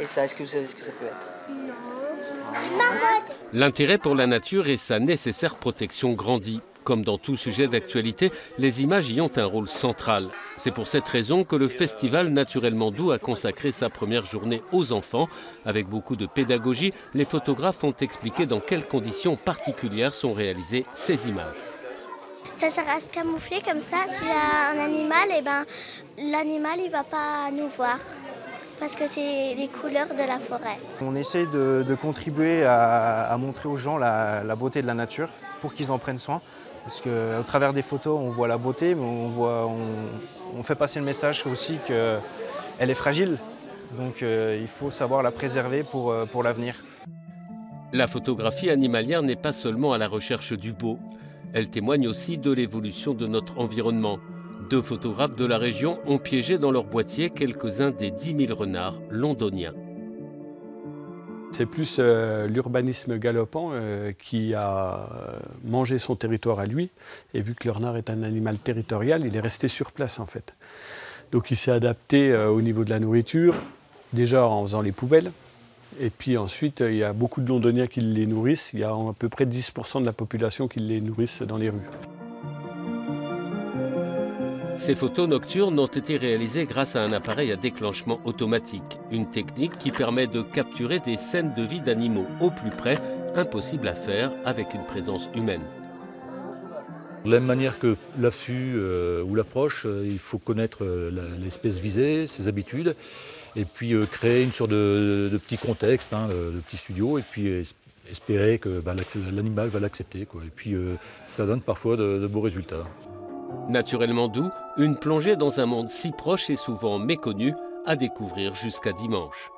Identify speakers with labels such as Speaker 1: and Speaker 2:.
Speaker 1: Et ça, est-ce que vous savez ce que ça peut être?
Speaker 2: L'intérêt pour la nature et sa nécessaire protection grandit. Comme dans tout sujet d'actualité, les images y ont un rôle central. C'est pour cette raison que le festival Naturellement Doux a consacré sa première journée aux enfants. Avec beaucoup de pédagogie, les photographes ont expliqué dans quelles conditions particulières sont réalisées ces images.
Speaker 3: Ça sert à se camoufler comme ça. S'il y a un animal, l'animal il va pas nous voir. Parce que c'est les couleurs de la forêt.
Speaker 4: On essaye de contribuer à montrer aux gens la beauté de la nature pour qu'ils en prennent soin. Parce qu'au travers des photos, on voit la beauté, mais on fait passer le message aussi qu'elle est fragile. Donc il faut savoir la préserver pour l'avenir.
Speaker 2: La photographie animalière n'est pas seulement à la recherche du beau. Elle témoigne aussi de l'évolution de notre environnement. 2 photographes de la région ont piégé dans leur boîtier quelques-uns des 10 000 renards londoniens.
Speaker 5: C'est plus l'urbanisme galopant qui a mangé son territoire à lui. Et vu que le renard est un animal territorial, il est resté sur place en fait. Donc il s'est adapté au niveau de la nourriture, déjà en faisant les poubelles. Et puis ensuite, il y a beaucoup de Londoniens qui les nourrissent. Il y a à peu près 10% de la population qui les nourrissent dans les rues.
Speaker 2: Ces photos nocturnes ont été réalisées grâce à un appareil à déclenchement automatique. Une technique qui permet de capturer des scènes de vie d'animaux au plus près, impossible à faire avec une présence humaine.
Speaker 6: De la même manière que l'affût ou l'approche, il faut connaître l'espèce visée, ses habitudes, et puis créer une sorte de petit contexte, de petit studio, et puis espérer que l'animal va l'accepter. Et puis ça donne parfois de beaux résultats.
Speaker 2: Naturellement Doux, une plongée dans un monde si proche et souvent méconnu, à découvrir jusqu'à dimanche.